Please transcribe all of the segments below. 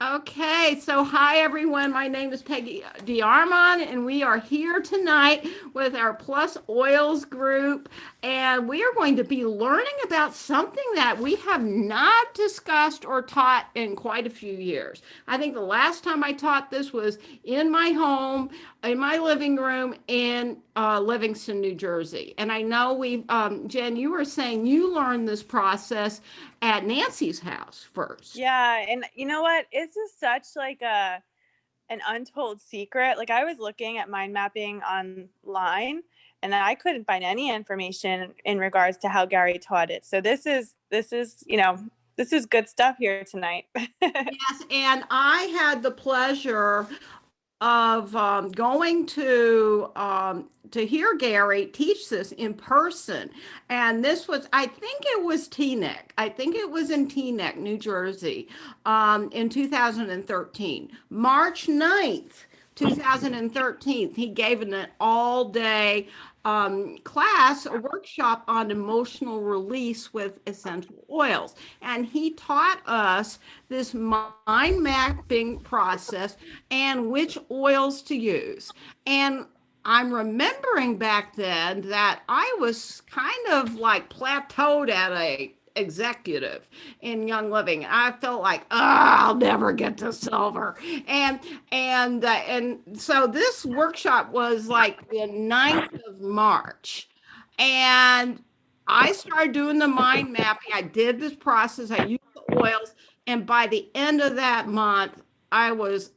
Okay, so hi everyone. My name is Peggy DeArmond, and we are here tonight with our Plus Oils group. And we are going to be learning about something that we have not discussed or taught in quite a few years. I think the last time I taught this was in my home, in my living room in Livingston, New Jersey. And I know Jen, you were saying you learned this process at Nancy's house first. Yeah, and you know what? It's just such like a an untold secret. Like I was looking at mind mapping online and I couldn't find any information in regards to how Gary taught it. So this is good stuff here tonight. Yes, and I had the pleasure of going to hear Gary teach this in person, and this was I think it was Teaneck. I think it was in Teaneck, New Jersey, in 2013, March 9th, 2013. He gave an all-day class, a workshop on emotional release with essential oils. And he taught us this mind mapping process and which oils to use. And I'm remembering back then that I was kind of like plateaued at a executive in Young Living. I felt like, oh, I'll never get to silver. And and so this workshop was like the 9th of March. And I started doing the mind mapping. I did this process. I used the oils. And by the end of that month, I was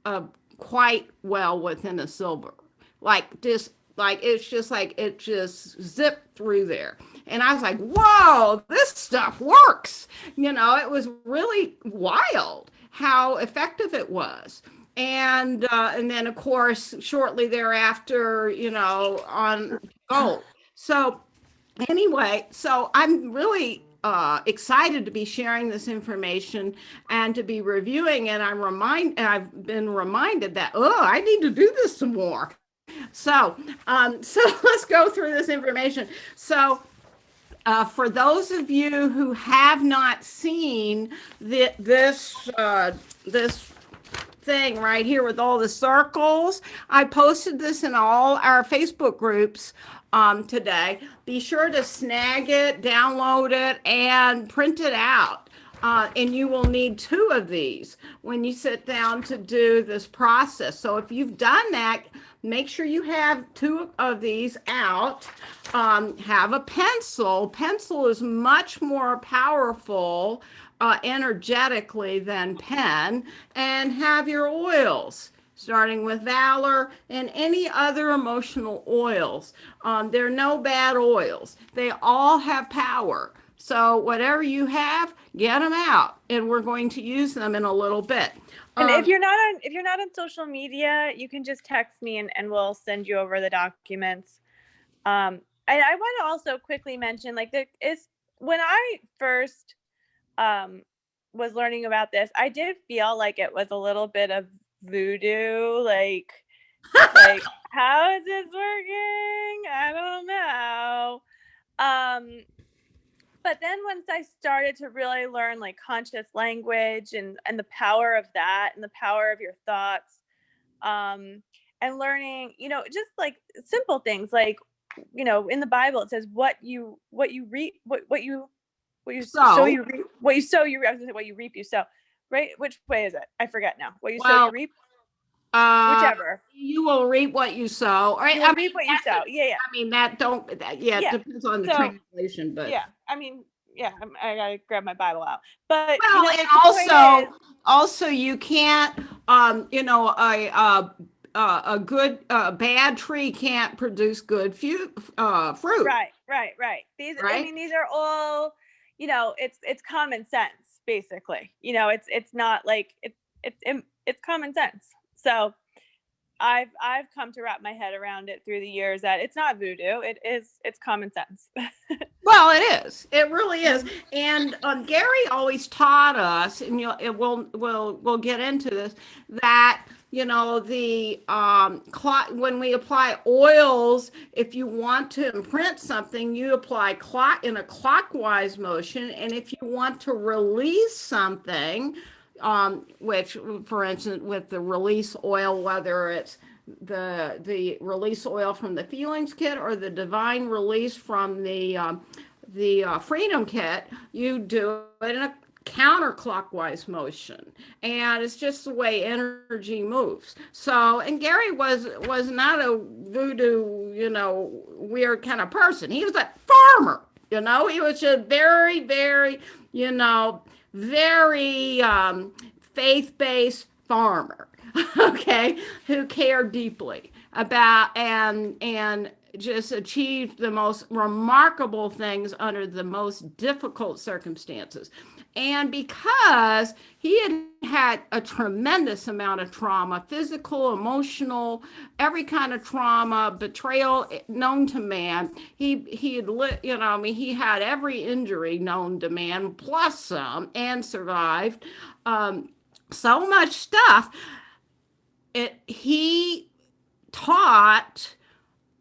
uh, quite well within a silver. Like just like it's just like it just zipped through there. And I was like, whoa, this stuff works. It was really wild how effective it was. And then of course shortly thereafter, on gold. So anyway, so I'm really excited to be sharing this information and to be reviewing it. And I've been reminded that I need to do this some more. So let's go through this information. So for those of you who have not seen this thing right here with all the circles. I posted this in all our Facebook groups today. Be sure to snag it, download it, and print it out. And you will need two of these when you sit down to do this process. So if you've done that, make sure you have two of these out. Have a pencil. Pencil is much more powerful energetically than pen, and have your oils starting with valor and any other emotional oils. There are no bad oils, they all have power. So whatever you have, get them out, and we're going to use them in a little bit. And if you're not on social media, you can just text me and we'll send you over the documents. And I want to also quickly mention like there is when I first um was learning about this, I did feel like it was a little bit of voodoo, like how is this working? I don't know. Um but then once I started to really learn like conscious language and the power of that and the power of your thoughts, um and learning, just like simple things like, in the Bible it says what you reap, what you sow So, you reap, what you sow you reap. I was gonna say what you reap you sow, right? Which way is it? I forget now. What you sow you well, reap, uh, whichever. you will reap what you sow. All right. You I will mean, reap what you that's sow. Yeah, yeah, I mean, that don't, that, yeah, it yeah. depends on the So translation, but yeah, I mean, yeah, I gotta grab my Bible out. But well, and the point is, also you can't, a good, bad tree can't produce good fruit, right, right, right. I right? mean, these are all, it's common sense, basically. It's not like it's common sense. So I've come to wrap my head around it through the years that it's not voodoo. It's common sense. Well, it is. It really is. And Gary always taught us, and we'll get into this, that the when we apply oils, if you want to imprint something, you apply clock in a clockwise motion, and if you want to release something, which, for instance, with the release oil, whether it's the release oil from the feelings kit or the divine release from the freedom kit, you do it in a counterclockwise motion, and it's just the way energy moves. So, and Gary was not a voodoo, weird kind of person. He was a farmer. He was just very, very, very faith-based farmer. Okay, who cared deeply about and just achieved the most remarkable things under the most difficult circumstances. And because he had a tremendous amount of trauma, physical, emotional, every kind of trauma, betrayal known to man, he had he had every injury known to man plus some, and survived so much stuff. He taught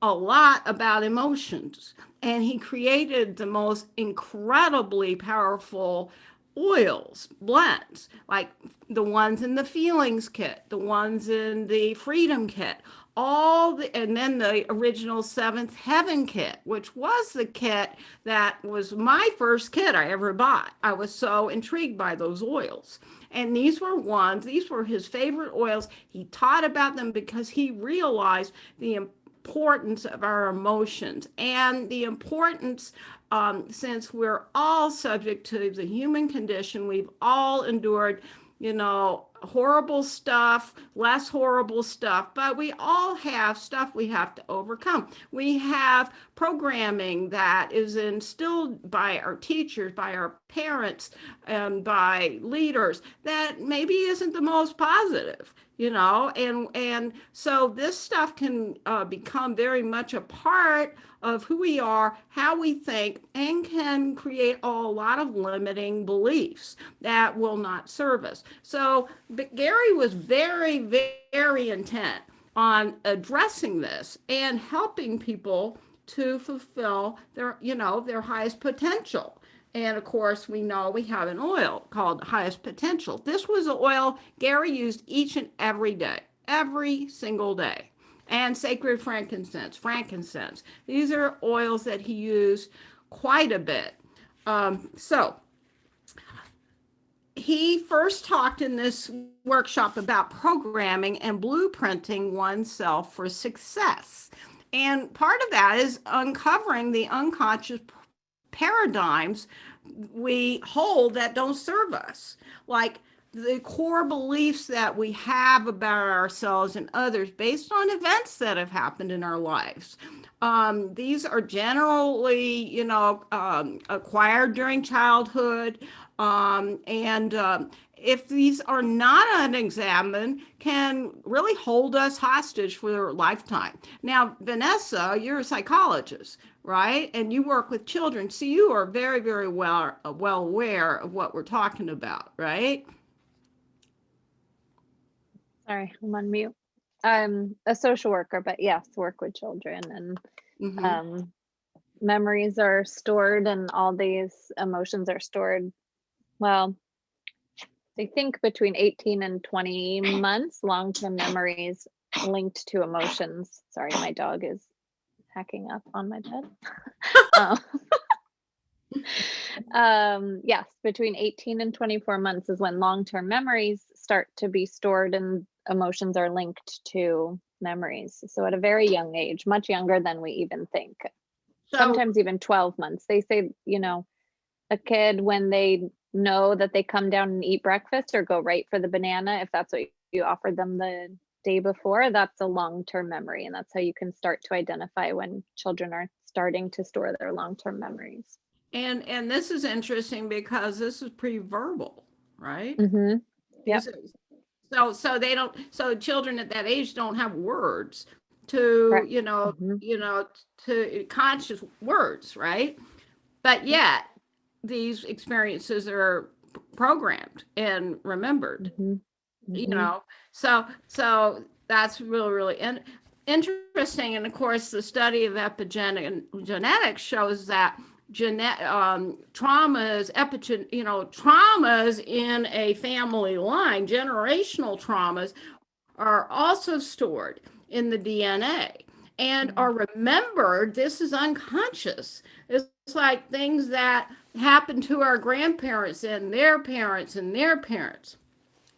a lot about emotions, and he created the most incredibly powerful oils, blends, like the ones in the feelings kit, the ones in the freedom kit, and then the original Seventh Heaven kit, which was the kit that was my first kit I ever bought. I was so intrigued by those oils. And these were his favorite oils. He taught about them because he realized the importance of our emotions and the importance, since we're all subject to the human condition. We've all endured, horrible stuff, less horrible stuff, but we all have stuff we have to overcome. We have programming that is instilled by our teachers, by our parents, and by leaders that maybe isn't the most positive. And so this stuff can become very much a part of who we are, how we think, and can create a lot of limiting beliefs that will not serve us. So, but Gary was very, very intent on addressing this and helping people to fulfill their highest potential. And of course, we know we have an oil called highest potential. This was an oil Gary used each and every day, every single day. And sacred frankincense. These are oils that he used quite a bit. So he first talked in this workshop about programming and blueprinting oneself for success. And part of that is uncovering the unconscious paradigms we hold that don't serve us, like the core beliefs that we have about ourselves and others based on events that have happened in our lives. These are generally, acquired during childhood, and if these are not unexamined, can really hold us hostage for a lifetime. Now, Vanessa, you're a psychologist, right? And you work with children, so you are very, very well aware of what we're talking about, right? Sorry, I'm on mute. I'm a social worker, but yes, work with children, and Mm-hmm. memories are stored, and all these emotions are stored. Well, I think between 18 and 20 months, long-term memories linked to emotions. Sorry, my dog is hacking up on my bed. Yes, between 18 and 24 months is when long-term memories start to be stored, and emotions are linked to memories. So at a very young age, much younger than we even think. So, Sometimes even 12 months. They say, a kid, when they know that they come down and eat breakfast or go right for the banana, if that's what you offered them the day before, that's a long-term memory. And that's how you can start to identify when children are starting to store their long-term memories. and this is interesting because this is pre-verbal, right? Mm-hmm. Yep. So they don't, so children at that age don't have words to, Correct. Mm-hmm. to conscious words, right? But yet these experiences are programmed and remembered. Mm-hmm. you Mm-hmm. know so that's really, really interesting. And of course, the study of epigenetics shows that traumas, traumas in a family line, generational traumas, are also stored in the DNA and Mhm. are remembered. This is unconscious. It's like things that happened to our grandparents and their parents and their parents.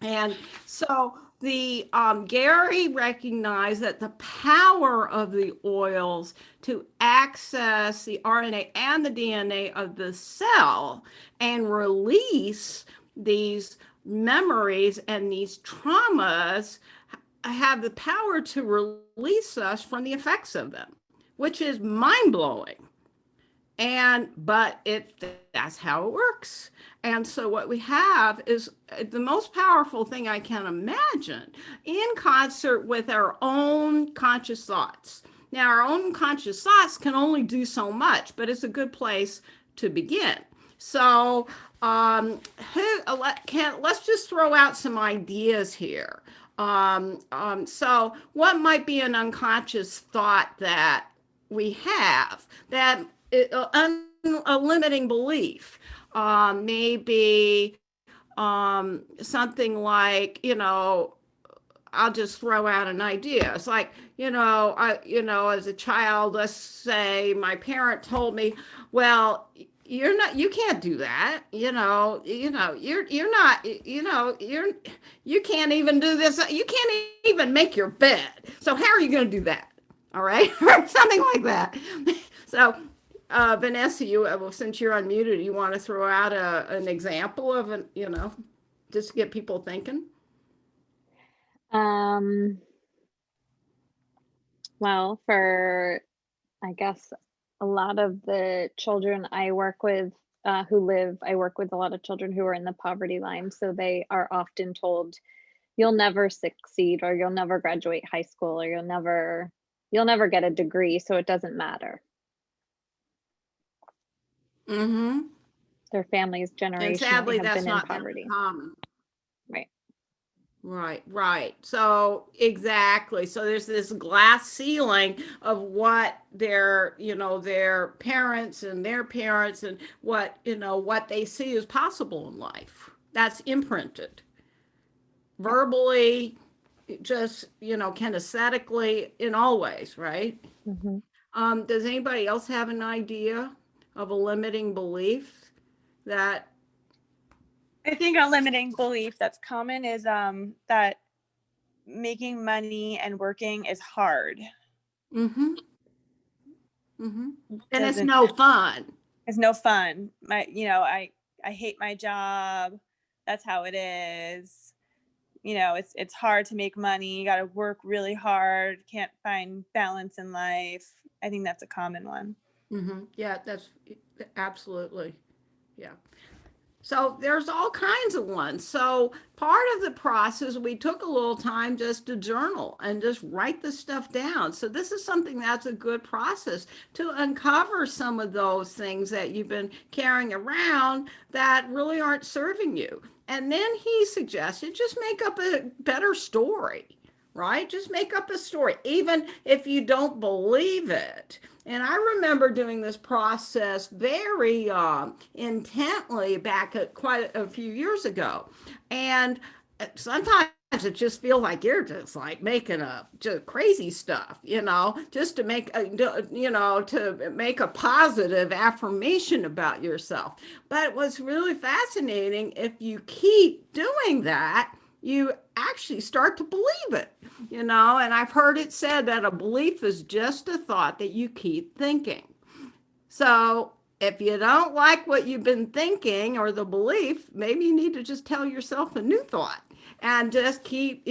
And so the Gary recognized that the power of the oils to access the RNA and the DNA of the cell and release these memories and these traumas have the power to release us from the effects of them, which is mind blowing. But that's how it works. And so what we have is the most powerful thing I can imagine, in concert with our own conscious thoughts. Now, our own conscious thoughts can only do so much, but it's a good place to begin. So let's just throw out some ideas here. So what might be an unconscious thought that we have that a limiting belief? Maybe something like, I'll just throw out an idea. It's like, as a child, let's say my parent told me, well, you can't do that. You're not, you can't even do this. You can't even make your bed. So how are you going to do that? All right. Something like that. So, Vanessa, well, since you're unmuted, you want to throw out an example of just to get people thinking? Um, well, for I guess a lot of the children I work with I work with a lot of children who are in the poverty line. So they are often told, you'll never succeed, or you'll never graduate high school, or you'll never get a degree. So it doesn't matter. Mm-hmm. Their families And generationally sadly, have that's been in not that poverty. common. Right. Right. So exactly. So there's this glass ceiling of what their parents and their parents and what they see is possible in life. That's imprinted Yep. verbally, just, kinesthetically, in all ways, right? Hmm. Does anybody else have an idea of a limiting belief that? I think a limiting belief that's common is that making money and working is hard. Mm-hmm. Mm-hmm. And it's Doesn't no fun. It's no fun. I hate my job. That's how it is. It's hard to make money. You got to work really hard. Can't find balance in life. I think that's a common one. Mm-hmm. Yeah, that's absolutely. Yeah. So there's all kinds of ones. So part of the process, we took a little time just to journal and just write the stuff down. So this is something that's a good process to uncover some of those things that you've been carrying around that really aren't serving you. And then he suggested just make up a better story, right? Just make up a story, even if you don't believe it. And I remember doing this process very intently back at quite a few years ago. And sometimes it just feels like you're just like making up just crazy stuff, just to to make a positive affirmation about yourself. But what's really fascinating, if you keep doing that, you actually start to believe it, and I've heard it said that a belief is just a thought that you keep thinking. So if you don't like what you've been thinking or the belief, maybe you need to just tell yourself a new thought and just keep,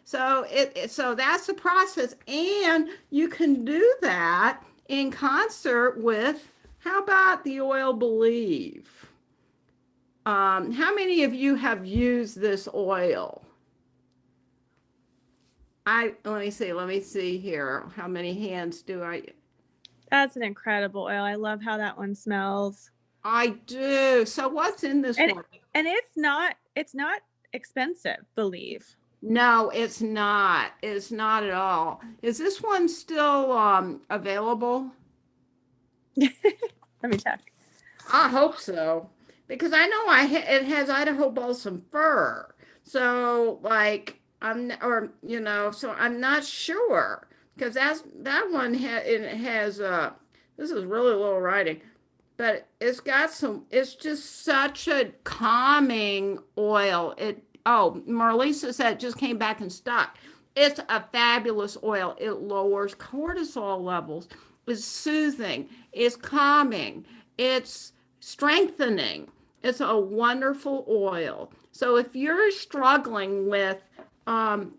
so that's the process. And you can do that in concert with, how about the oil believe? How many of you have used this oil? Let me see here. How many hands do I? That's an incredible oil. I love how that one smells. I do. So what's in this And one? and it's not expensive, believe. No, it's not. It's not at all. Is this one still available? Let me check. I hope so, because I know it has Idaho balsam fir. So like or so I'm not sure because that one it has this is really little writing, but it's got it's just such a calming oil. Marlisa said it just came back in stock. It's a fabulous oil. It lowers cortisol levels. It's soothing. It's calming. It's strengthening. It's a wonderful oil. So if you're struggling with um,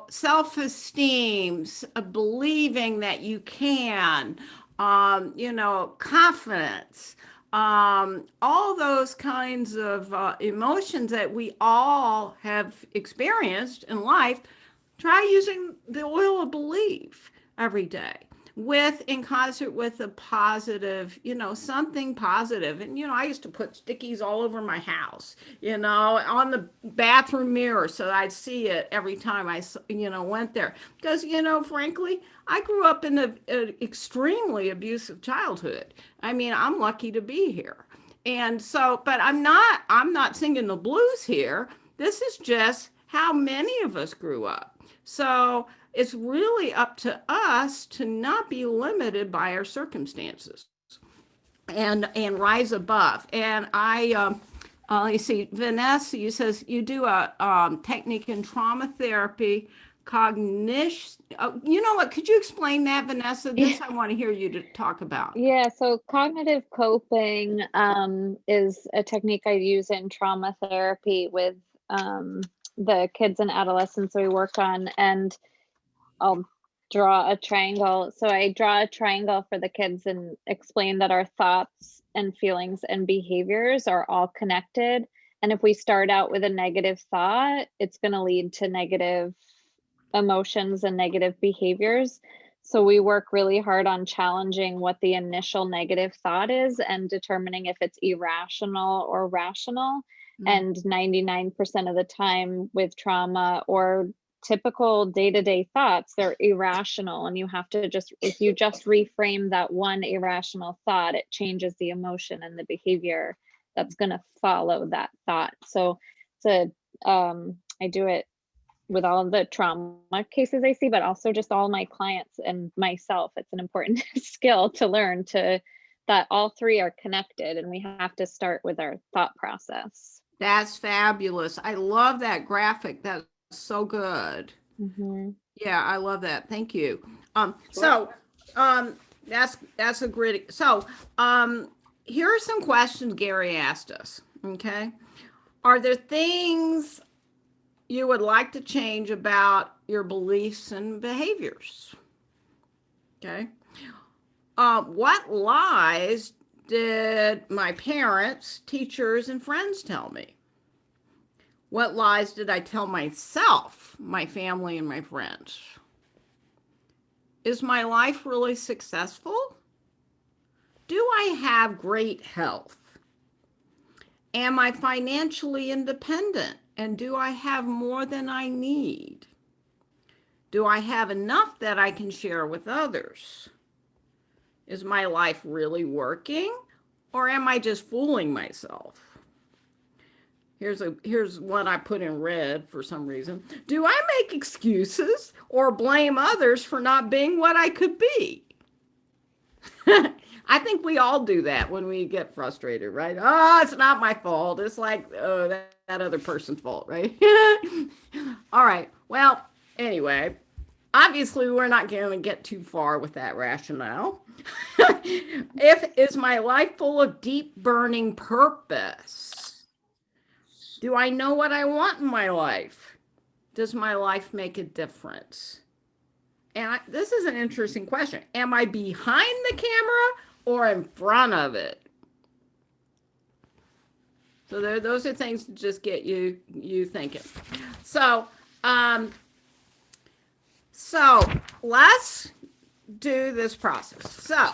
self-esteem, believing that you can, confidence, all those kinds of emotions that we all have experienced in life, try using the oil of belief every day with in concert with a positive, something positive. And I used to put stickies all over my house, on the bathroom mirror so I'd see it every time I went there, because frankly, I grew up in an extremely abusive childhood. I mean, I'm lucky to be here. And so, but I'm not singing the blues here. This is just how many of us grew up. So it's really up to us to not be limited by our circumstances and rise above. And you see, Vanessa, you says you do a technique in trauma therapy, cognition. You know what? Could you explain that, Vanessa? This I want to hear you to talk about. Yeah, so cognitive coping is a technique I use in trauma therapy with the kids and adolescents we work on, and I'll draw a triangle. So I draw a triangle for the kids and explain that our thoughts and feelings and behaviors are all connected. And if we start out with a negative thought, it's going to lead to negative emotions and negative behaviors. So we work really hard on challenging what the initial negative thought is and determining if it's irrational or rational. And 99% of the time with trauma or typical day-to-day thoughts, they're irrational, and you have to if you just reframe that one irrational thought, it changes the emotion and the behavior that's going to follow that thought. So I do it with all the trauma cases I see, but also just all my clients and myself. It's an important skill to learn that all three are connected, and we have to start with our thought process. That's fabulous. I love that graphic. That's so good. Mm-hmm. Yeah, I love that. Thank you. So that's a great. So here are some questions Gary asked us. Okay, are there things you would like to change about your beliefs and behaviors? Okay. What lies did my parents, teachers, and friends tell me? What lies did I tell myself, my family, and my friends? Is my life really successful? Do I have great health? Am I financially independent? And do I have more than I need? Do I have enough that I can share with others? Is my life really working, or am I just fooling myself? Here's one I put in red for some reason. Do I make excuses or blame others for not being what I could be? I think we all do that when we get frustrated, right? Oh, it's not my fault. It's like, oh, that other person's fault, right? All right. Well, anyway, obviously we're not going to get too far with that rationale. Is my life full of deep burning purpose? Do I know what I want in my life? Does my life make a difference? And this is an interesting question. Am I behind the camera or in front of it? So those are things to just get you thinking. So let's do this process. So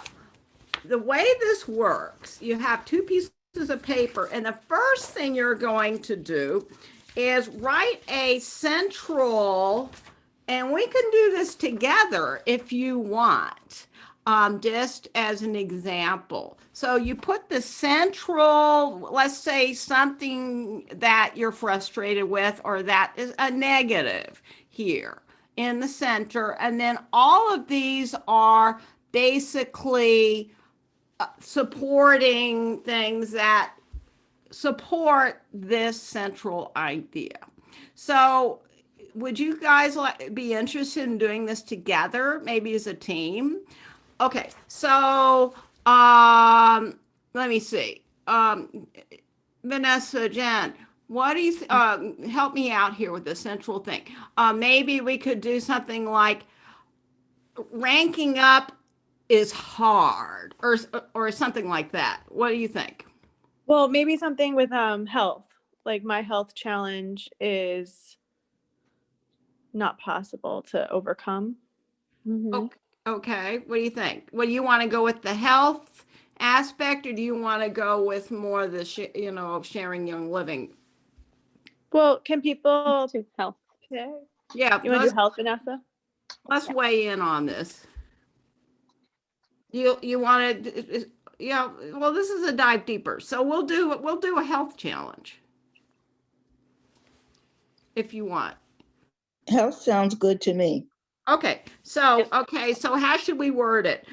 the way this works, you have two pieces of paper, and the first thing you're going to do is write a central, and we can do this together if you want. just as an example. So you put the central, let's say something that you're frustrated with or that is a negative here in the center. And then all of these are basically supporting things that support this central idea. So would you guys be interested in doing this together, maybe as a team? Okay, so let me see. Vanessa, Jen, what do you help me out here with the central thing? Maybe we could do something like ranking up is hard, or something like that. What do you think? Well, maybe something with health. Like my health challenge is not possible to overcome. Mhm. Okay, what do you think? Well, you want to go with the health aspect, or do you want to go with more the sharing young living? Well, can people To health. pick? Yeah, You want to do health, Vanessa? let's weigh in on this. You want to, yeah? Well, this is a dive deeper, so we'll do a health challenge if you want. Health sounds good to me. Okay, so how should we word it?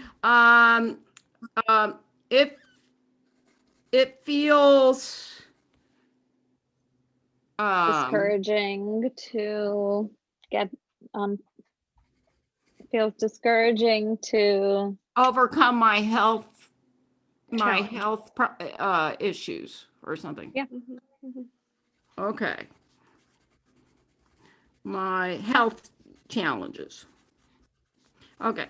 If it feels Discouraging to get feels discouraging to overcome my health Challenge. issues or something. Yeah. Okay. My health challenges. Okay.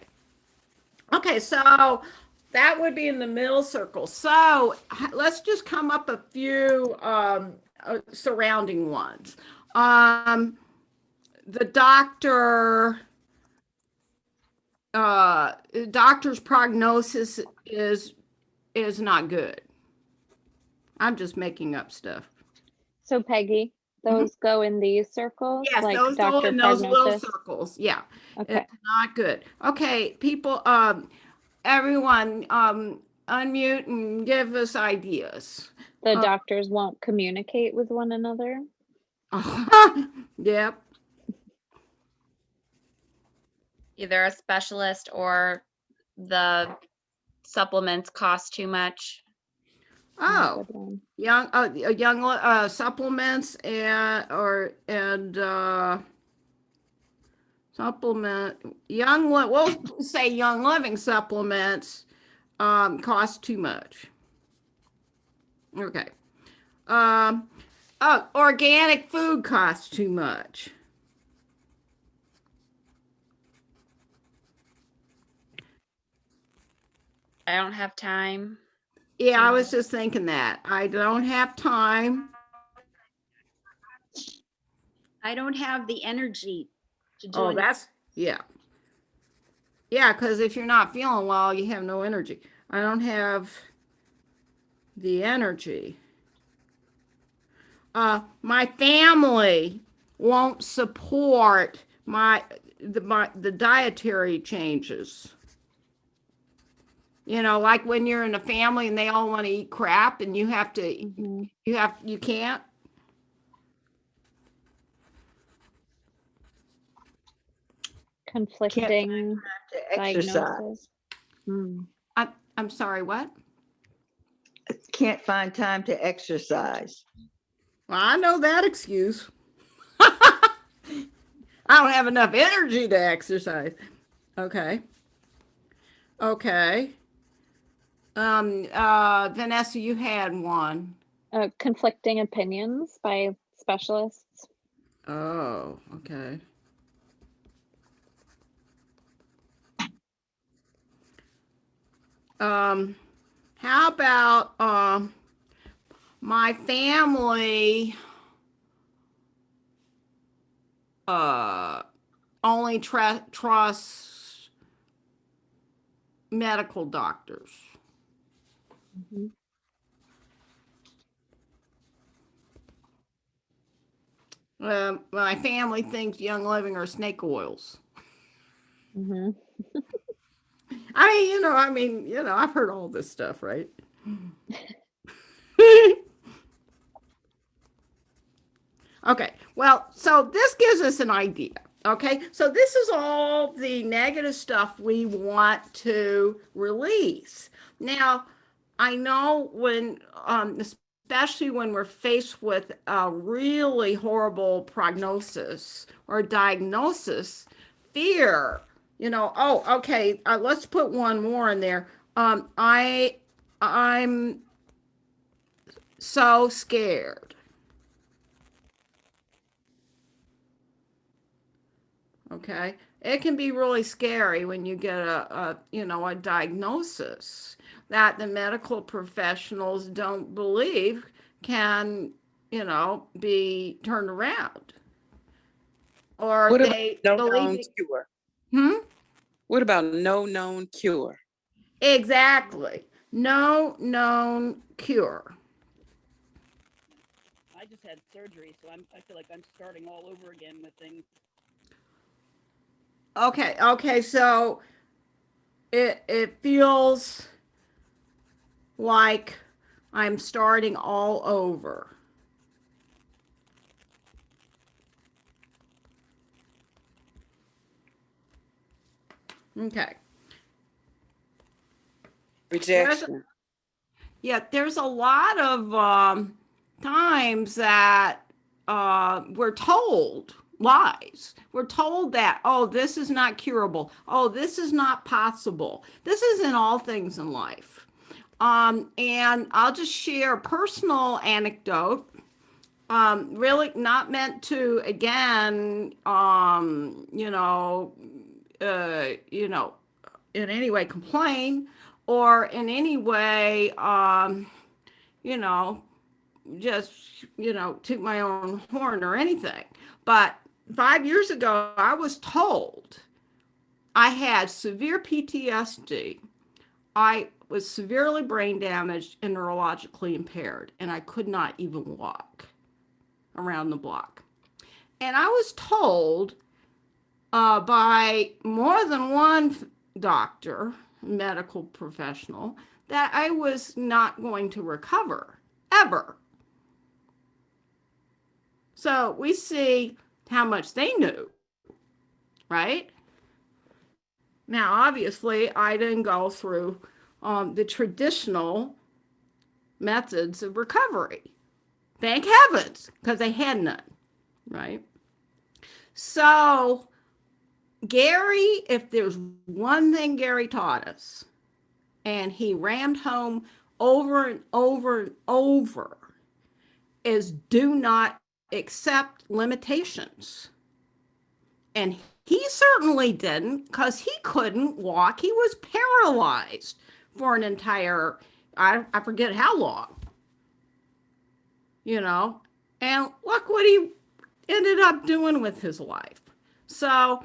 Okay, so that would be in the middle circle. So let's just come up a few surrounding ones. The doctor's prognosis is not good. I'm just making up stuff. So Peggy, those go in these circles, Yes, like those go Dr. in those little Prognosis. circles. Yeah, Okay. it's not good. Okay, people, everyone, unmute and give us ideas. The doctors won't communicate with one another. Yep. Either a specialist or the supplements cost too much. Oh, Good one. young supplements supplement we'll say young living supplements cost too much. Okay. Organic food costs too much. I don't have time. Yeah, I was just thinking that. I don't have time. I don't have the energy to do Oh, it. that's, yeah. Yeah, because if you're not feeling well, you have no energy. I don't have the energy. My family won't support the dietary changes. You know, like when you're in a family and they all want to eat crap and you have to, Mhm. you can't. Conflicting To exercise. diagnosis. Hmm. I'm sorry, what? Can't find time to exercise. Well, I know that excuse. I don't have enough energy to exercise. Okay. Okay. Vanessa, you had one. Conflicting opinions by specialists. Oh, okay. How about my family only trusts medical doctors? Mhm. My family thinks Young Living are snake oils. Mhm. I've heard all this stuff, right? Okay, well, so this gives us an idea. Okay, so this is all the negative stuff we want to release. Now, I know when, especially when we're faced with a really horrible prognosis or diagnosis, fear, oh, okay, let's put one more in there. I'm so scared. Okay. It can be really scary when you get a diagnosis that the medical professionals don't believe can, be turned around. Or What about they no believe known it. cure? Hmm? What about no known cure? Exactly. No known cure. I just had surgery, so I feel like I'm starting all over again with things. Okay, so it feels like I'm starting all over. Okay. Rejection. There's a lot of times that we're told lies. We're told that, oh, this is not curable. Oh, this is not possible. This is in all things in life. And I'll just share a personal anecdote. Really not meant to, again, in any way complain or in any way, you know, just, toot my own horn or anything. But 5 years ago, I was told I had severe PTSD. I was severely brain damaged and neurologically impaired, and I could not even walk around the block. And I was told by more than one doctor, medical professional, that I was not going to recover ever. So we see how much they knew, right? Now, obviously, I didn't go through the traditional methods of recovery. Thank heavens, because they had none, right? So, Gary, if there's one thing Gary taught us, and he rammed home over and over and over, is do not accept limitations. And he certainly didn't, because he couldn't walk. He was paralyzed for an entire, I forget how long, and look what he ended up doing with his life. So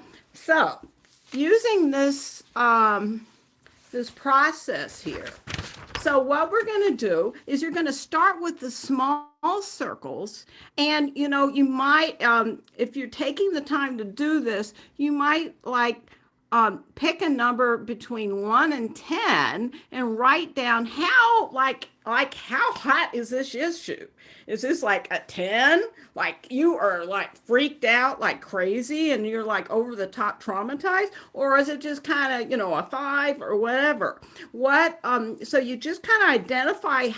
using this this process here. So what we're going to do is you're going to start with the small circles, and you might, if you're taking the time to do this, you might pick a number between 1 and 10 and write down how how hot is this issue? Is this like a 10? Like you are like freaked out like crazy and you're like over the top traumatized? Or is it just kind of, a 5 or whatever? So you just kind of identify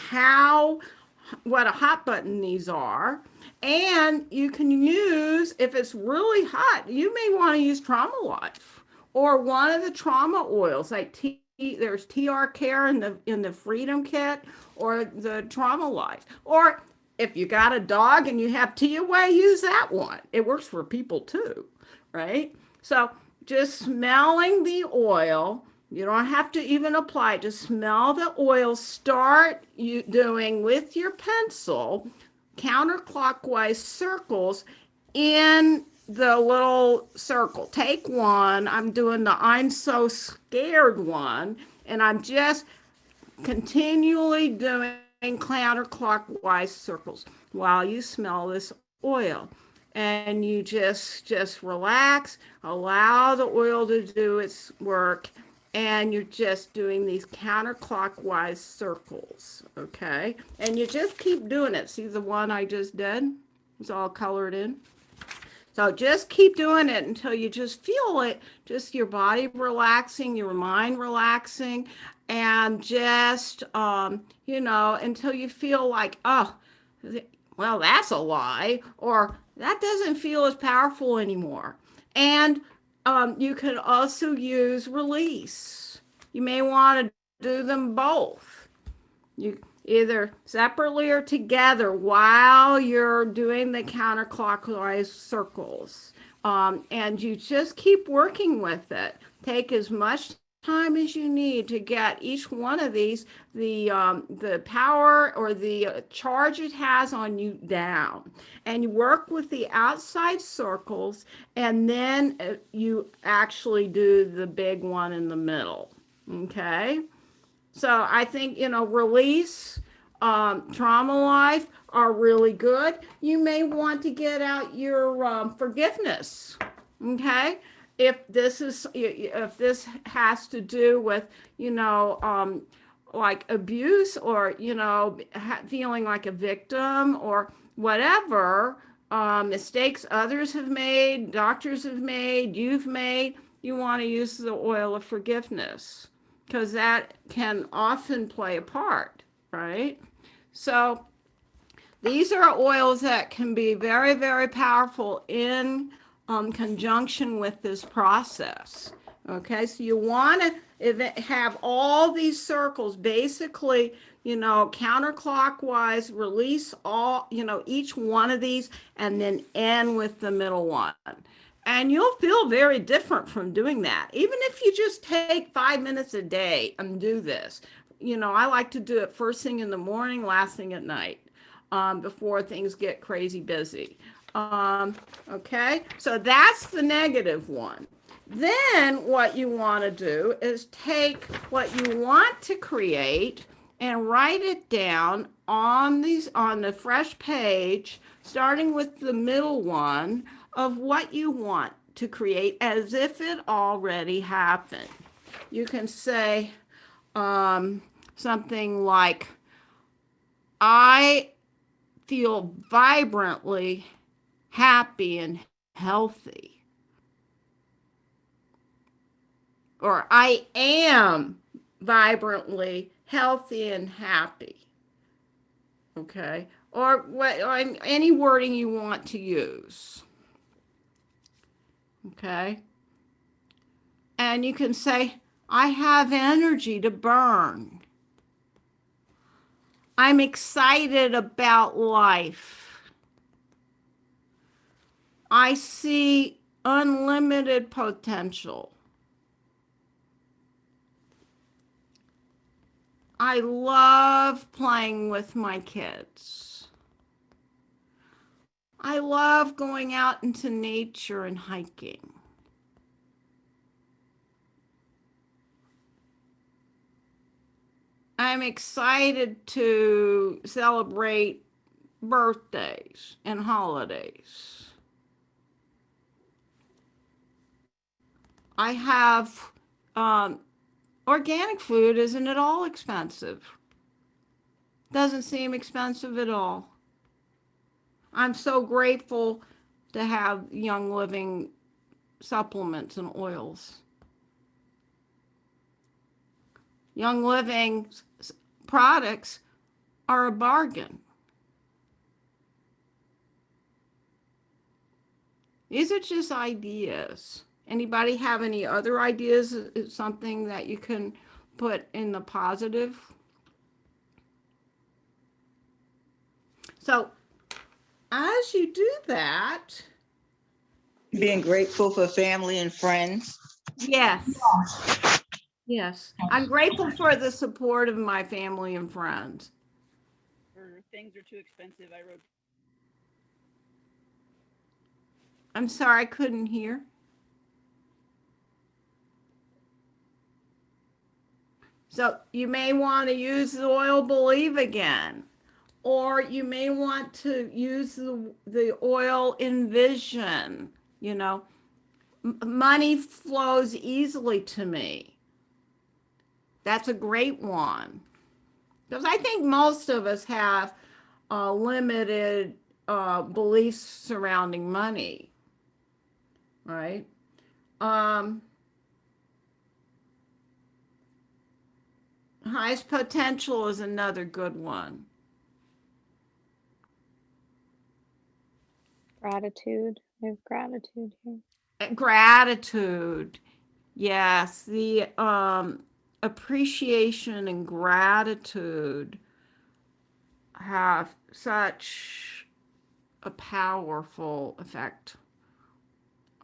what a hot button these are. And you can use, if it's really hot, you may want to use Trauma Life or one of the trauma oils like there's TR Care in the Freedom Kit or the Trauma Life. Or if you got a dog and you have TOA, use that one. It works for people too, right? So just smelling the oil, you don't have to even apply it. Just smell the oil. Start you doing with your pencil counterclockwise circles in the little circle. Take one. I'm doing the I'm so scared one, and I'm just continually doing counterclockwise circles while you smell this oil. And you just relax, allow the oil to do its work, and you're just doing these counterclockwise circles, okay? And you just keep doing it. See the one I just did? It's all colored in. So just keep doing it until you just feel it, just your body relaxing, your mind relaxing, and just, until you feel like, oh, well, that's a lie, or that doesn't feel as powerful anymore. And you can also use release. You may want to do them both. You either separately or together while you're doing the counterclockwise circles. And you just keep working with it. Take as much time as you need to get each one of these, the power or the charge it has on you down. And you work with the outside circles, and then you actually do the big one in the middle. Okay? So I think, release, trauma life are really good. You may want to get out your forgiveness. Okay. If this has to do with, like abuse or, feeling like a victim or whatever, mistakes others have made, doctors have made, you've made, you want to use the oil of forgiveness, because that can often play a part, right? So these are oils that can be very, very powerful in conjunction with this process. Okay, so you want to have all these circles basically, counterclockwise, release all, each one of these, and then end with the middle one. And you'll feel very different from doing that. Even if you just take 5 minutes a day and do this. I like to do it first thing in the morning, last thing at night, before things get crazy busy. Okay, so that's the negative one. Then what you want to do is take what you want to create and write it down on the fresh page, starting with the middle one, of what you want to create as if it already happened. You can say something like, I feel vibrantly happy and healthy. Or I am vibrantly healthy and happy. Okay? Or any wording you want to use. Okay? And you can say, I have energy to burn. I'm excited about life. I see unlimited potential. I love playing with my kids. I love going out into nature and hiking. I'm excited to celebrate birthdays and holidays. I have organic food isn't at all expensive. Doesn't seem expensive at all. I'm so grateful to have Young Living supplements and oils. Young Living products are a bargain. These are just ideas. Anybody have any other ideas? Something that you can put in the positive? So as you do that, Being grateful for family and friends. yes, yes, I'm grateful for the support of my family and friends. Or things are too expensive. I wrote I'm sorry, I couldn't hear. So you may want to use the oil Believe again, or you may want to use the oil Envision. Money flows easily to me. That's a great one. Because I think most of us have limited beliefs surrounding money, right? Highest potential is another good one. Gratitude. I have gratitude here. Gratitude. Yes, the appreciation and gratitude have such a powerful effect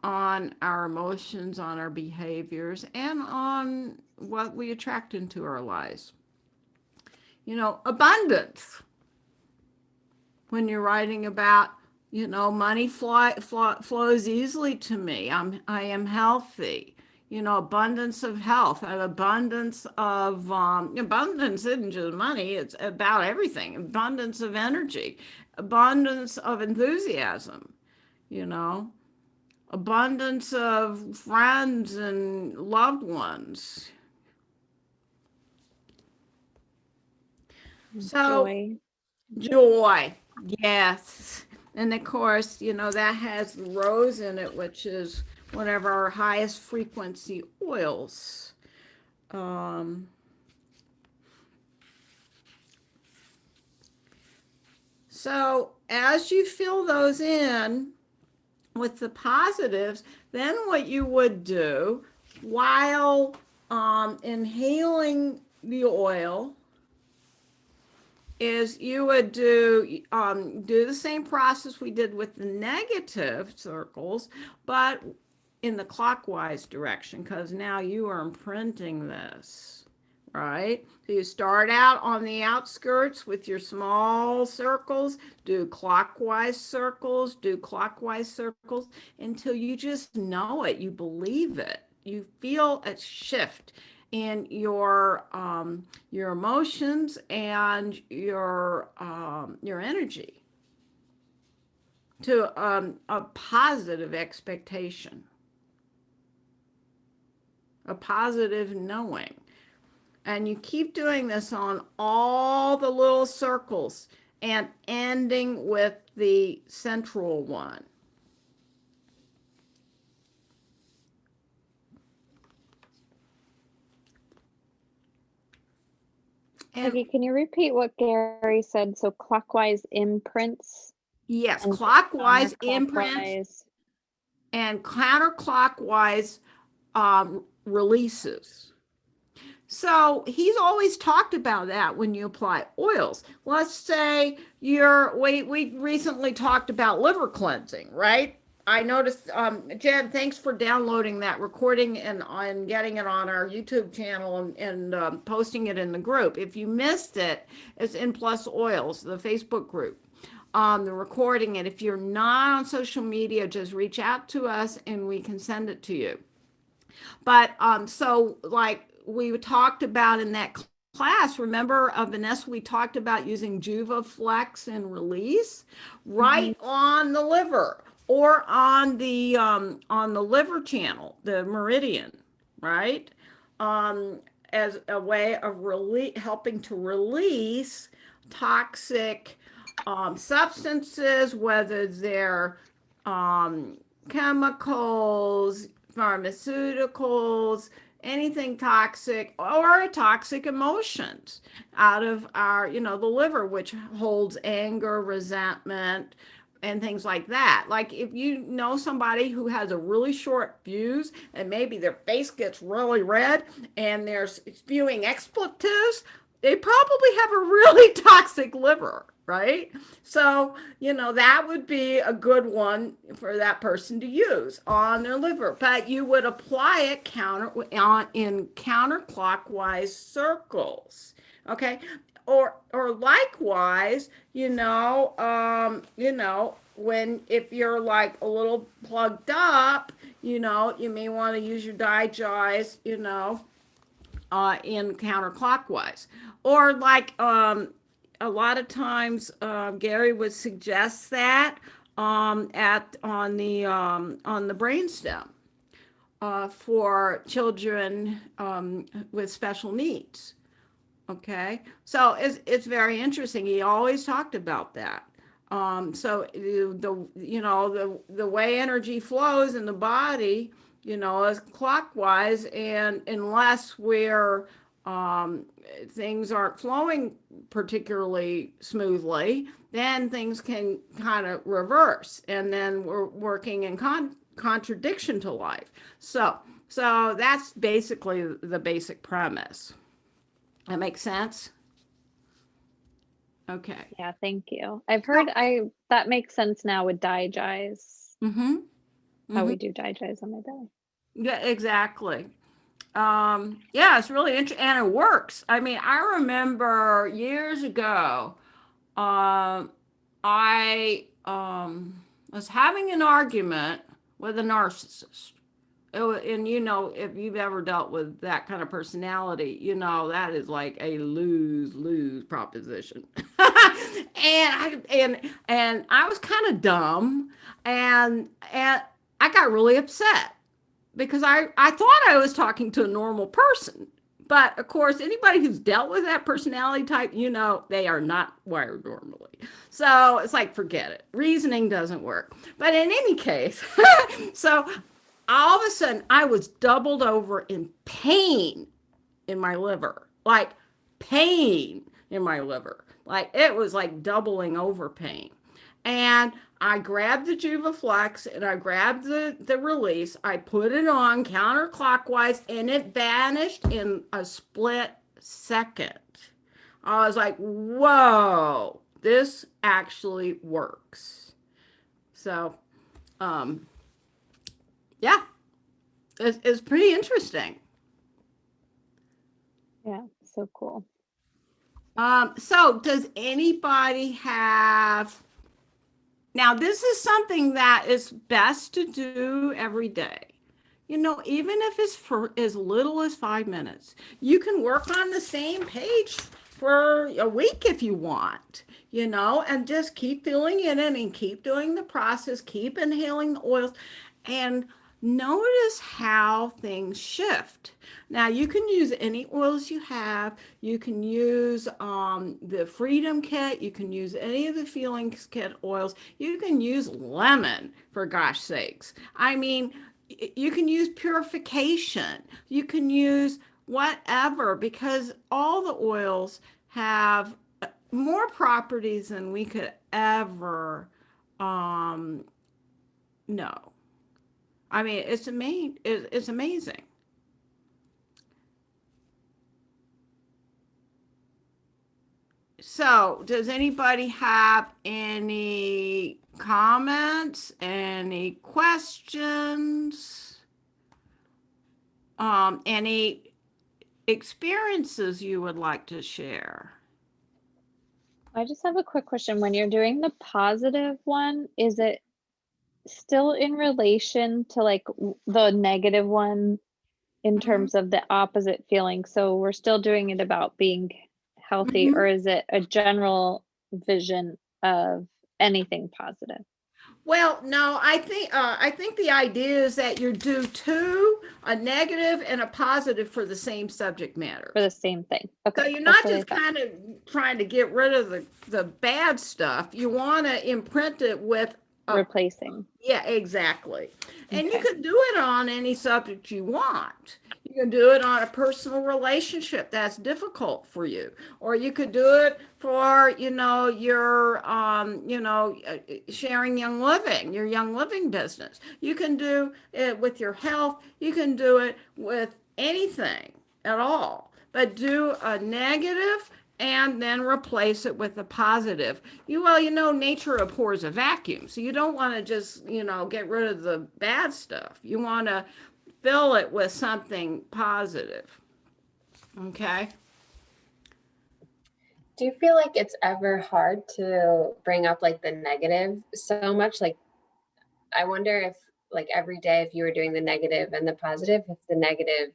on our emotions, on our behaviors, and on what we attract into our lives. Abundance. When you're writing about, money flows easily to me. I am healthy. Abundance of health, an abundance of abundance isn't just money. It's about everything. Abundance of energy, abundance of enthusiasm. Abundance of friends and loved ones. So joy, yes. And of course, that has rose in it, which is one of our highest frequency oils. So as you fill those in with the positives, then what you would do while inhaling the oil is you would do the same process we did with the negative circles, but in the clockwise direction, because now you are imprinting this, right? So you start out on the outskirts with your small circles, do clockwise circles, until you just know it, you believe it, you feel a shift in your emotions and your energy to a positive expectation, a positive knowing. And you keep doing this on all the little circles and ending with the central one. Peggy, can you repeat what Gary said? So clockwise imprints. Yes, clockwise imprints and counterclockwise releases. So he's always talked about that when you apply oils. Let's say we recently talked about liver cleansing, right? I noticed, Jen, thanks for downloading that recording and getting it on our YouTube channel and posting it in the group. If you missed it, it's in Plus Oils, the Facebook group. The recording. And if you're not on social media, just reach out to us and we can send it to you. But so like we talked about in that class, remember, Vanessa, we talked about using Juva Flex and release right on the liver or on the liver channel, the meridian, right? As a way of helping to release toxic substances, whether they're chemicals, pharmaceuticals, anything toxic, or toxic emotions out of our, the liver, which holds anger, resentment, and things like that. Like if you know somebody who has a really short fuse and maybe their face gets really red and they're spewing expletives, they probably have a really toxic liver, right? So, that would be a good one for that person to use on their liver. But you would apply it in counterclockwise circles, okay? Or likewise, if you're like a little plugged up, you may want to use your digest, in counterclockwise. Or like a lot of times Gary would suggest that on the brainstem. for children with special needs. Okay, so it's very interesting. He always talked about that. So the way energy flows in the body, is clockwise, and unless things aren't flowing particularly smoothly, then things can kind of reverse, and then we're working in contradiction to life. So that's basically the basic premise. That makes sense? Okay. Yeah, thank you. I've heard that makes sense now with Digize, Mm-hmm. how we do Digize on my belly. Yeah, exactly. Yeah, it's really interesting, and it works. I mean, I remember years ago, I was having an argument with a narcissist. And if you've ever dealt with that kind of personality, that is like a lose-lose proposition. And I was kind of dumb, and I got really upset because I thought I was talking to a normal person. But of course, anybody who's dealt with that personality type, they are not wired normally. So it's like, forget it. Reasoning doesn't work. But in any case, so all of a sudden I was doubled over in pain in my liver, like pain in my liver. Like it was like doubling over pain. And I grabbed the Juvaflex and I grabbed the release. I put it on counterclockwise and it vanished in a split second. I was like, whoa, this actually works. So, yeah, it's pretty interesting. Yeah, so cool. So does anybody have, now this is something that is best to do every day. Even if it's for as little as 5 minutes, you can work on the same page for a week if you want, and just keep filling it in and keep doing the process, keep inhaling the oils, and notice how things shift. Now you can use any oils you have. You can use the Freedom Kit. You can use any of the Feelings Kit oils. You can use lemon, for gosh sakes. I mean, you can use purification. You can use whatever, because all the oils have more properties than we could ever know. I mean, it's amazing. So, does anybody have any comments, any questions, any experiences you would like to share? I just have a quick question. When you're doing the positive one, is it still in relation to like the negative one in terms of the opposite feeling? So we're still doing it about being healthy, or is it a general vision of anything positive? Well, no, I think the idea is that you do two, a negative and a positive for the same subject matter. For the same thing. Okay. So you're not just kind of trying to get rid of the bad stuff. You want to imprint it with replacing. Yeah, exactly. And you can do it on any subject you want. You can do it on a personal relationship that's difficult for you, or you could do it for, your, sharing young living, your young living business. You can do it with your health. You can do it with anything at all, but do a negative and then replace it with a positive. Nature abhors a vacuum. So you don't want to just, get rid of the bad stuff. You want to fill it with something positive. Okay. Do you feel like it's ever hard to bring up like the negative so much? Like, I wonder if like every day, if you were doing the negative and the positive, if the negative,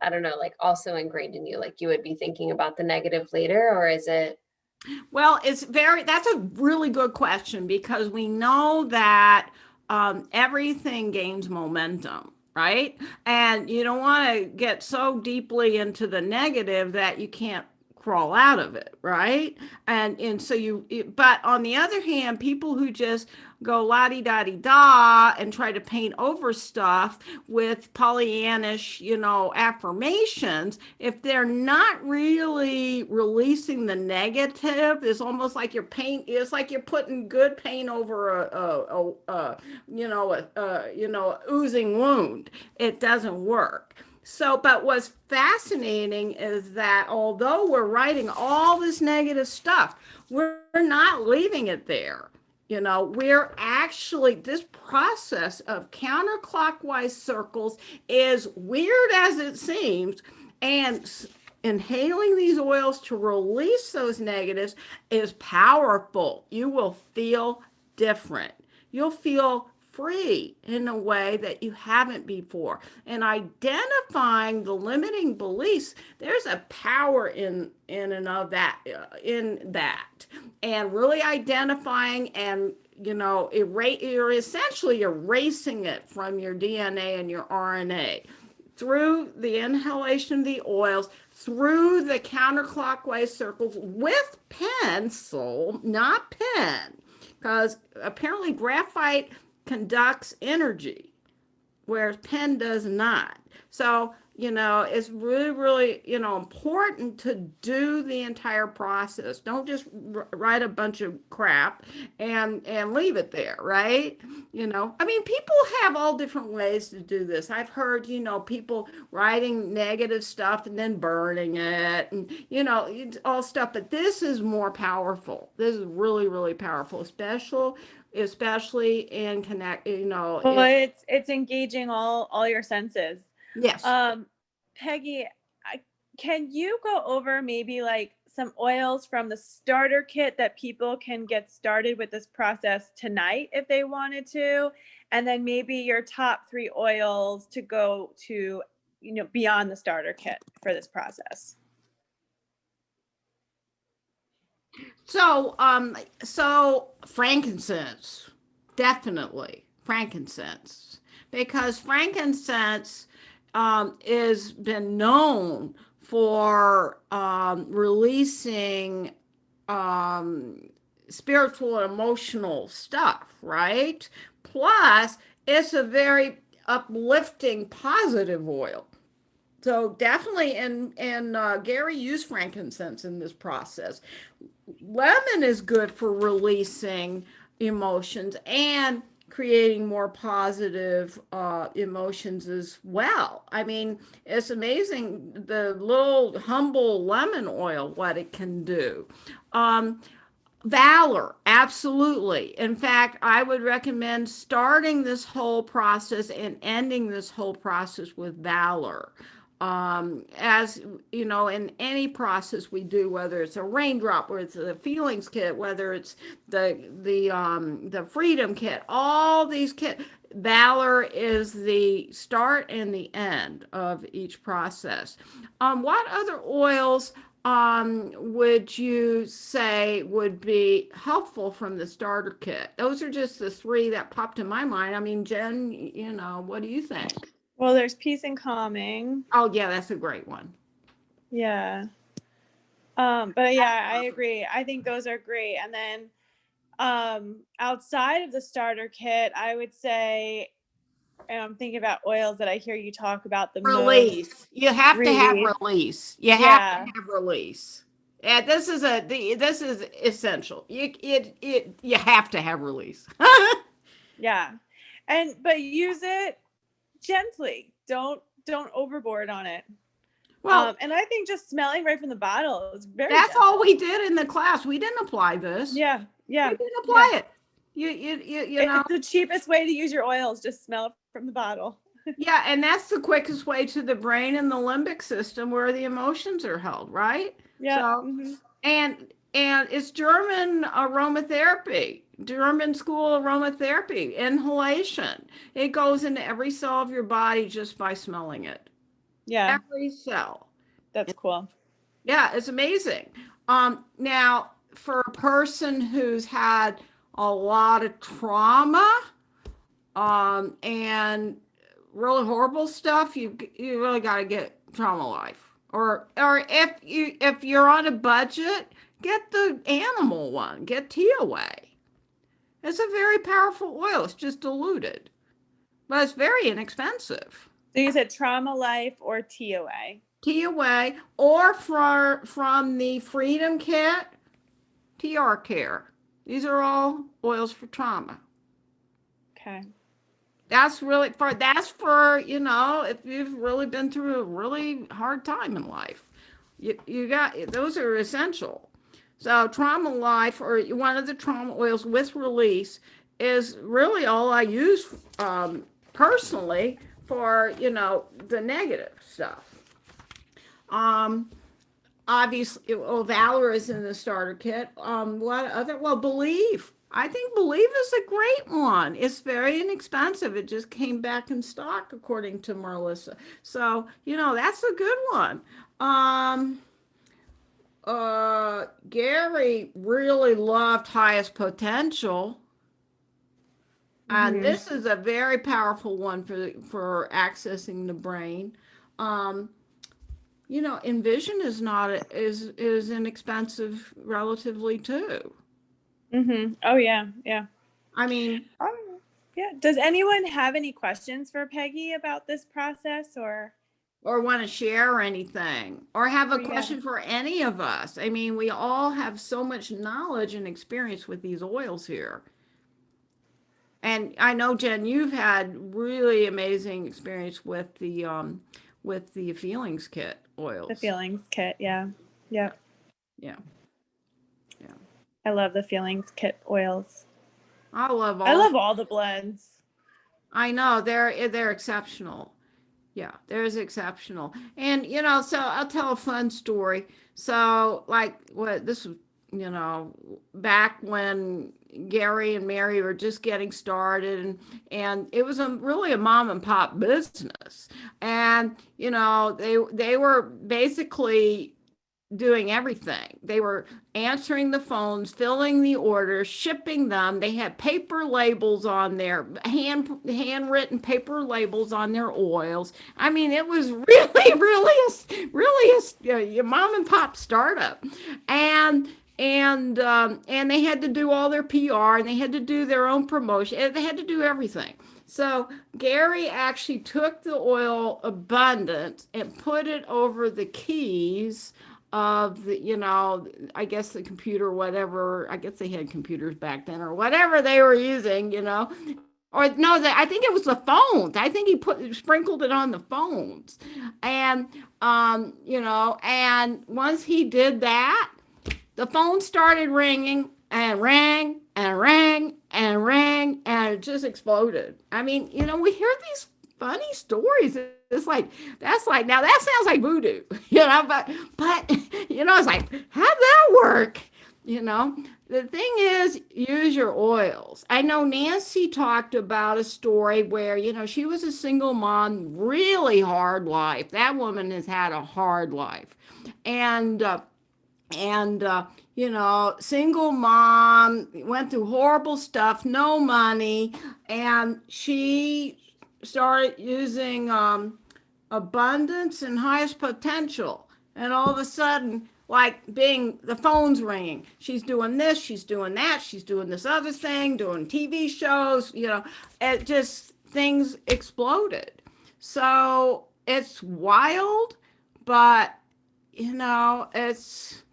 I don't know, like also ingrained in you, like you would be thinking about the negative later, or is it? Well, that's a really good question, because we know that everything gains momentum. right? And you don't want to get so deeply into the negative that you can't crawl out of it, right? And so but on the other hand, people who just go la-di-da-di-da and try to paint over stuff with Pollyannish, affirmations, if they're not really releasing the negative, it's almost like it's like you're putting good paint over oozing wound. It doesn't work. So, but what's fascinating is that although we're writing all this negative stuff, we're not leaving it there. We're actually, this process of counterclockwise circles, is weird as it seems, and inhaling these oils to release those negatives is powerful. You will feel different. You'll feel free in a way that you haven't before. And identifying the limiting beliefs, there's a power in and of that, and really identifying, and you're essentially erasing it from your DNA and your RNA through the inhalation of the oils, through the counterclockwise circles with pencil, not pen, because apparently graphite conducts energy, whereas pen does not. So, it's really, really, important to do the entire process. Don't just write a bunch of crap and leave it there, right? People have all different ways to do this. I've heard, people writing negative stuff and then burning it, and, all stuff. But this is more powerful. This is really, really powerful, especially in Well, it's engaging all your senses. Yes. Peggy, can you go over maybe like some oils from the starter kit that people can get started with this process tonight if they wanted to, and then maybe your top 3 oils to go to, beyond the starter kit for this process? So frankincense, definitely frankincense, because frankincense is been known for releasing spiritual and emotional stuff, right? Plus, it's a very uplifting, positive oil. So definitely, and Gary used frankincense in this process. Lemon is good for releasing emotions and creating more positive emotions as well. It's amazing the little humble lemon oil, what it can do. Valor, absolutely. In fact, I would recommend starting this whole process and ending this whole process with valor. As in any process we do, whether it's a raindrop, whether it's a feelings kit, whether it's the freedom kit, all these kit, valor is the start and the end of each process. What other oils would you say would be helpful from the starter kit? Those are just the 3 that popped in my mind. Jen, what do you think? Well, there's peace and calming. Oh yeah, that's a great one. Yeah. But yeah, I agree. I think those are great. And then outside of the starter kit, I would say, and I'm thinking about oils that I hear you talk about the Release. most. You have to have Release. release. You have to have release. Yeah, this is essential. You have to have release. Yeah. But use it gently. Don't overboard on it. Well, and I think just smelling right from the bottle is very that's gentle. all we did in the class. We didn't apply this. Yeah. We didn't apply it. You know. It's the cheapest way to use your oils. Just smell it from the bottle. Yeah, and that's the quickest way to the brain and the limbic system where the emotions are held, right? Yeah. So, and it's German aromatherapy, German school aromatherapy, inhalation. It goes into every cell of your body just by smelling it. Yeah. Every cell. That's cool. Yeah, it's amazing. Now, for a person who's had a lot of trauma, and really horrible stuff, you really got to get Trauma Life. Or if you're on a budget, get the animal one. Get TOA. It's a very powerful oil. It's just diluted, but it's very inexpensive. So you said Trauma Life or TOA? TOA, or from the Freedom Kit, TR Care. These are all oils for trauma. Okay. That's for, if you've really been through a really hard time in life. You got, those are essential. So Trauma Life, or one of the trauma oils with release, is really all I use personally for, the negative stuff. Obviously, Valor is in the starter kit. What other? Well, Believe. I think Believe is a great one. It's very inexpensive. It just came back in stock, according to Melissa. So, that's a good one. Gary really loved Highest Potential. And this is a very powerful one for accessing the brain. Envision is inexpensive relatively too. Oh yeah. I mean, yeah. Does anyone have any questions for Peggy about this process or want to share anything, or have a Yeah. question for any of us? I mean, we all have so much knowledge and experience with these oils here. And I know, Jen, you've had really amazing experience with the Feelings Kit oils. the Feelings Kit? Yeah. Yep. Yeah. I love the Feelings Kit oils. I love all the blends. I know they're exceptional. Yeah, there's exceptional. And so I'll tell a fun story. So this was, back when Gary and Mary were just getting started, and it was really a mom and pop business. And they were basically doing everything. They were answering the phones, filling the orders, shipping them. They had paper labels on their handwritten paper labels on their oils. I mean, it was really a mom and pop startup. And they had to do all their PR, and they had to do their own promotion, and they had to do everything. So Gary actually took the oil Abundance and put it over the keys of the, I guess the computer, whatever, I guess they had computers back then or whatever they were using, or no, I think it was the phones. I think he sprinkled it on the phones. And, and once he did that, the phone started ringing and rang and rang and rang, and it just exploded. I mean, we hear these funny stories. It's like, now that sounds like voodoo, but it's like, how'd that work? The thing is, use your oils. I know Nancy talked about a story where, she was a single mom, really hard life. That woman has had a hard life. And single mom, went through horrible stuff, no money, and she started using Abundance and Highest Potential, and all of a sudden, the phone's ringing, she's doing this, she's doing that, she's doing this other thing, doing TV shows, it just, things exploded. So it's wild, but it's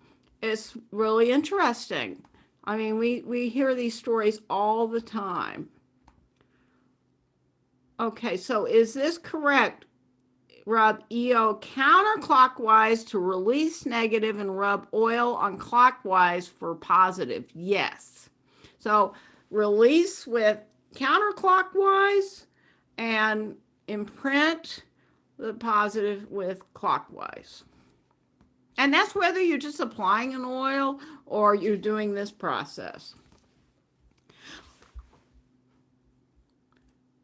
really interesting. I mean, we hear these stories all the time. Okay, so is this correct? Rub EO counterclockwise to release negative, and rub oil on clockwise for positive. Yes. So release with counterclockwise and imprint the positive with clockwise. And that's whether you're just applying an oil or you're doing this process.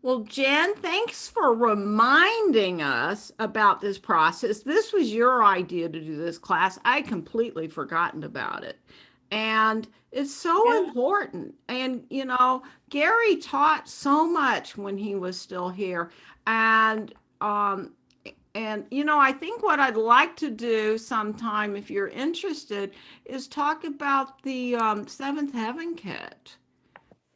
Well, Jen, thanks for reminding us about this process. This was your idea to do this class. I completely forgotten about it. And it's so Yeah. important. And, Gary taught so much when he was still here. And, um, I think what I'd like to do sometime, if you're interested, is talk about the Seventh Heaven Kit.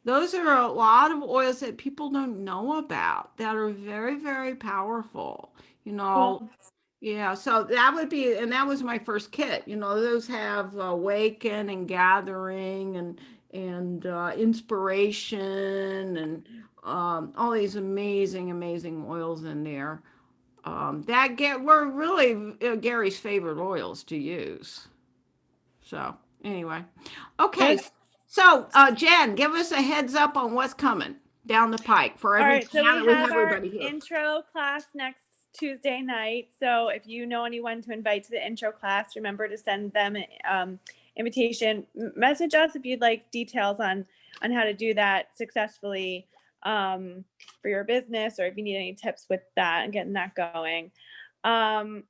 Those are a lot of oils that people don't know about that are very, very powerful. You know, Cool. yeah, so that would be, and that was my first kit. Those have awaken and gathering and inspiration and all these amazing, amazing oils in there. That get were really Gary's favorite oils to use. So anyway, okay. Good. So Jen, give us a heads up on what's coming down the pike for All every right, so now we that we have have our everybody here. intro class next Tuesday night. So if you know anyone to invite to the intro class, remember to send them an invitation. Message us if you'd like details on how to do that successfully for your business, or if you need any tips with that and getting that going.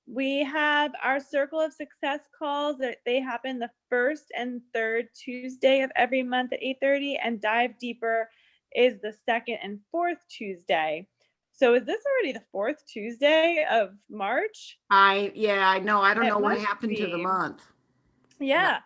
We have our Circle of Success calls that they happen the first and third Tuesday of every month at 8:30, and Dive Deeper is the second and fourth Tuesday. So is this already the fourth Tuesday of March? Yeah, I know. I don't It know what must happened to the be. month. Yeah.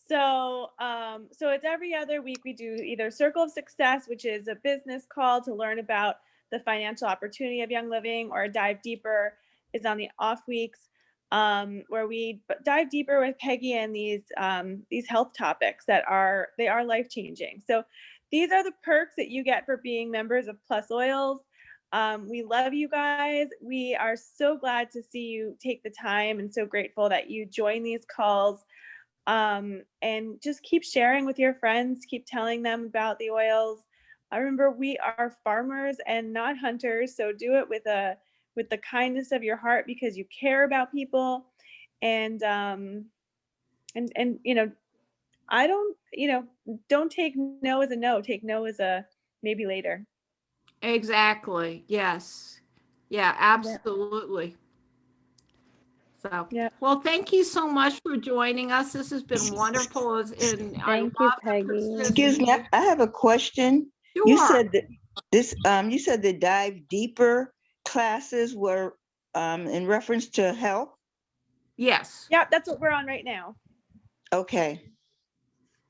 So it's every other week we do either Circle of Success, which is a business call to learn about the financial opportunity of Young Living, or Dive Deeper is on the off weeks, where we dive deeper with Peggy and these health topics that are life changing. So these are the perks that you get for being members of Plus Oils. We love you guys. We are so glad to see you take the time, and so grateful that you join these calls. And just keep sharing with your friends, keep telling them about the oils. I remember we are farmers and not hunters, so do it with the kindness of your heart because you care about people. And I don't take no as a no, take no as a maybe later. Exactly. Yes. Yeah, absolutely. So, Yeah. well, thank you so much for joining us. This has been wonderful. And I Thank you, love the Peggy. Excuse me, persistence. I have a question. You Sure. said that you said the dive deeper classes were in reference to health. Yes. Yeah, that's what we're on right now. Okay.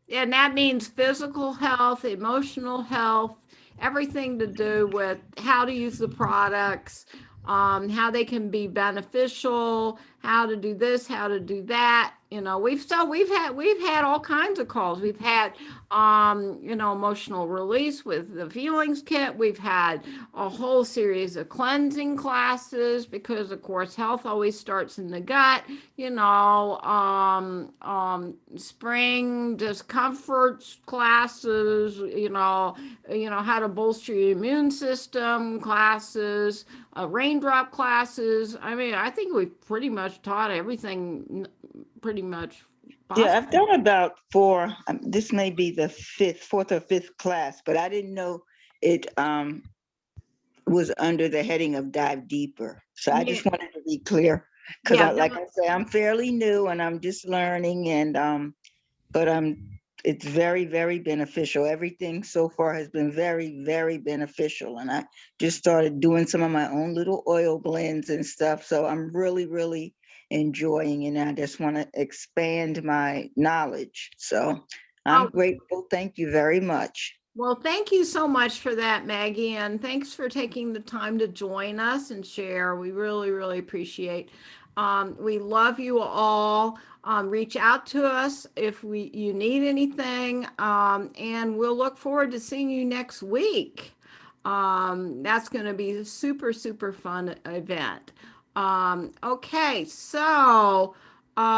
And that means physical health, emotional health, everything to do with how to use the products, how they can be beneficial, how to do this, how to do that. We've had all kinds of calls. We've had emotional release with the feelings kit. We've had a whole series of cleansing classes because of course health always starts in the gut. Spring discomfort classes, how to bolster your immune system classes, raindrop classes. I mean, I think we've pretty much taught everything pretty much Yeah, possible. I've done about four. This may be the fourth or fifth class, but I didn't know it was under the heading of dive deeper. So I Yeah, just wanted to be clear because yeah, like I say, I'm fairly new and I'm just learning and but it's very, very beneficial. Everything so far has been very, very beneficial. And I just started doing some of my own little oil blends and stuff. So I'm really, really enjoying it. And I just want to expand my knowledge. So I'm oh, grateful. Thank you very much. well, thank you so much for that, Maggie, and thanks for taking the time to join us and share. We really, really appreciate. We love you all. Reach out to us if you need anything, and we'll look forward to seeing you next week. That's going to be a super, super fun event. Okay, so